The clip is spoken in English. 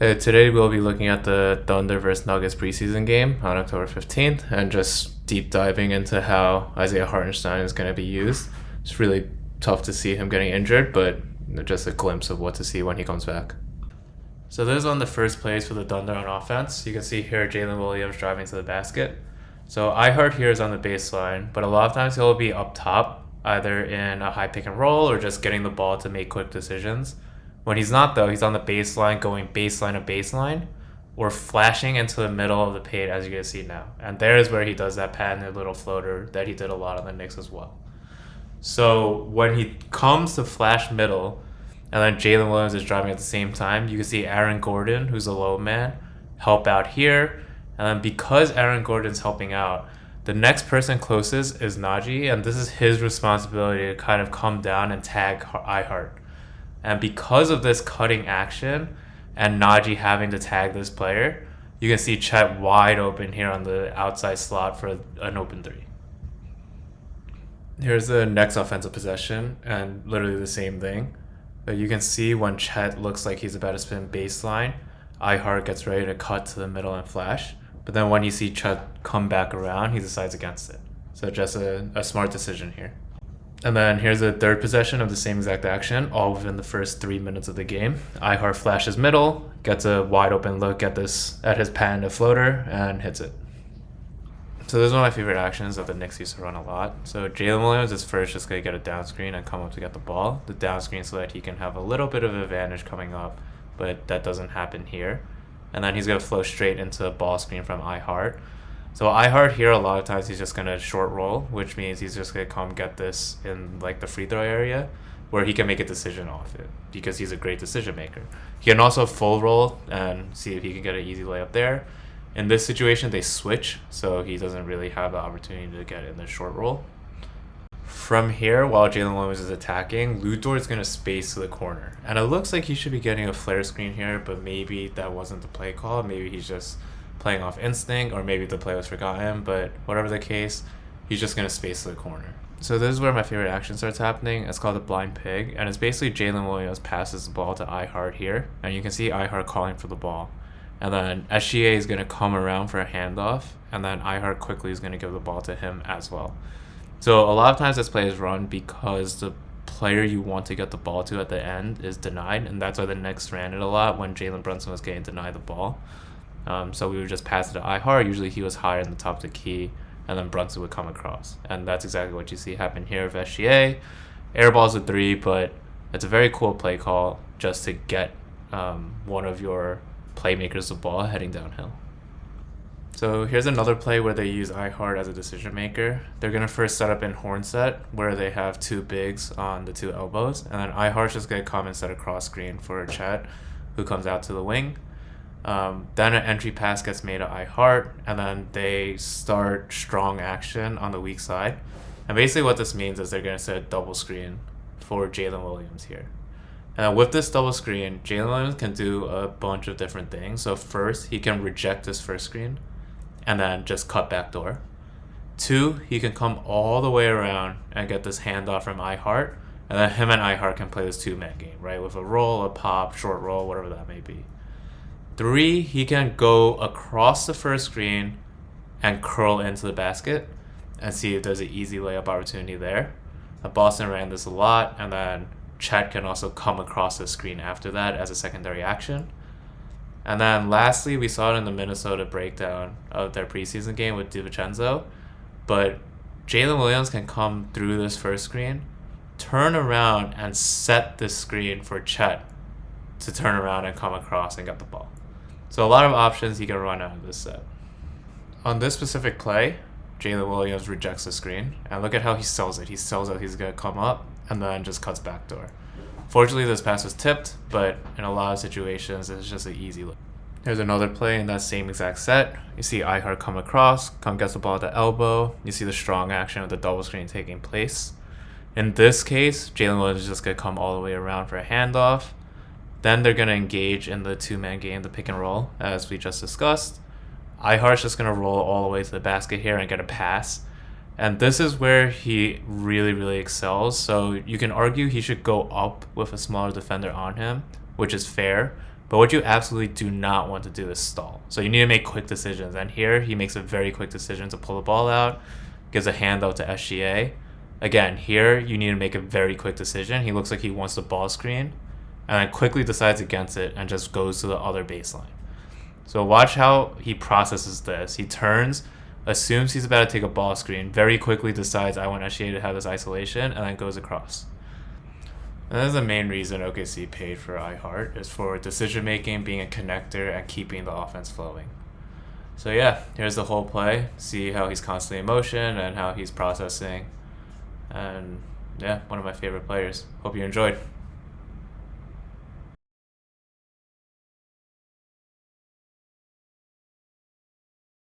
Today we'll be looking at the Thunder vs Nuggets preseason game on October 15th and just deep diving into how Isaiah Hartenstein is going to be used. It's really tough to see him getting injured, but just a glimpse of what to see when he comes back. So this is on the first plays for the Thunder on offense. You can see here Jalen Williams driving to the basket. So iHeart here is on the baseline, but a lot of times he'll be up top, either in a high pick and roll or just getting the ball to make quick decisions. When he's not, though, he's on the baseline, going baseline to baseline, or flashing into the middle of the paint, as you can see now. And there is where he does that patented little floater that he did a lot on the Knicks as well. So when he comes to flash middle, and then Jalen Williams is driving at the same time, you can see Aaron Gordon, who's a low man, help out here. And then because Aaron Gordon's helping out, the next person closest is Najee, and this is his responsibility to kind of come down and tag iHeart. And because of this cutting action and Najee having to tag this player, you can see Chet wide open here on the outside slot for an open three. Here's the next offensive possession, and literally the same thing. But you can see when Chet looks like he's about to spin baseline, iHeart gets ready to cut to the middle and flash. But then when you see Chet come back around, he decides against it. So just a smart decision here. And then here's the third possession of the same exact action, all within the first 3 minutes of the game. iHeart flashes middle, gets a wide open look at his patented floater, and hits it. So this is one of my favorite actions that the Knicks used to run a lot. So Jalen Williams is first just going to get a down screen and come up to get the ball. The down screen so that he can have a little bit of advantage coming up, but that doesn't happen here. And then he's going to flow straight into a ball screen from iHeart. So iHeart here, a lot of times he's just going to short roll, which means he's just going to come get this in like the free throw area where he can make a decision off it because he's a great decision maker. He can also full roll and see if he can get an easy layup there. In this situation, they switch, so he doesn't really have the opportunity to get in the short roll. From here, while Jalen Williams is attacking, Lu Dort is going to space to the corner. And it looks like he should be getting a flare screen here, but maybe that wasn't the play call. Maybe he's just playing off instinct, or maybe the play was forgotten, but whatever the case, he's just going to space to the corner. So this is where my favorite action starts happening. It's called the blind pig, and it's basically Jalen Williams passes the ball to iHeart here, and you can see iHeart calling for the ball. And then SGA is going to come around for a handoff, and then iHeart quickly is going to give the ball to him as well. So a lot of times this play is run because the player you want to get the ball to at the end is denied, and that's why the Knicks ran it a lot when Jalen Brunson was getting denied the ball. So we would just pass it to iHeart. Usually he was higher in the top of the key, and then Brunson would come across. And that's exactly what you see happen here with SGA. Airball's a three, but it's a very cool play call just to get one of your playmakers the ball heading downhill. So here's another play where they use iHeart as a decision maker. They're going to first set up in horn set where they have two bigs on the two elbows, and then iHeart's just going to come and set a cross screen for Chet, who comes out to the wing. Then an entry pass gets made to iHeart, and then they start strong action on the weak side. And basically what this means is they're going to set a double screen for Jalen Williams here. And with this double screen, Jalen Williams can do a bunch of different things. So first, he can reject this first screen and then just cut backdoor. Two, he can come all the way around and get this handoff from iHeart, and then him and iHeart can play this two-man game, right? With a roll, a pop, short roll, whatever that may be. Three, he can go across the first screen and curl into the basket and see if there's an easy layup opportunity there. Boston ran this a lot, and then Chet can also come across the screen after that as a secondary action. And then lastly, we saw it in the Minnesota breakdown of their preseason game with DiVincenzo, but Jalen Williams can come through this first screen, turn around and set this screen for Chet to turn around and come across and get the ball. So a lot of options he can run out of this set. On this specific play, Jalen Williams rejects the screen, and look at how he sells it. He sells that he's going to come up and then just cuts backdoor. Fortunately, this pass was tipped, but in a lot of situations, it's just an easy look. There's another play in that same exact set. You see iHeart come across, gets the ball at the elbow. You see the strong action of the double screen taking place. In this case, Jalen Williams is just going to come all the way around for a handoff. Then they're going to engage in the two-man game, the pick and roll, as we just discussed. iHeart's just going to roll all the way to the basket here and get a pass. And this is where he really, really excels. So you can argue he should go up with a smaller defender on him, which is fair. But what you absolutely do not want to do is stall. So you need to make quick decisions. And here he makes a very quick decision to pull the ball out, gives a handout to SGA. Again, here you need to make a very quick decision. He looks like he wants the ball screen and then quickly decides against it and just goes to the other baseline. So watch how he processes this. He turns, assumes he's about to take a ball screen, very quickly decides I want SGA to have this isolation, and then goes across. And that's the main reason OKC paid for iHeart, is for decision making, being a connector, and keeping the offense flowing. So yeah, here's the whole play. See how he's constantly in motion and how he's processing. And yeah, one of my favorite players. Hope you enjoyed.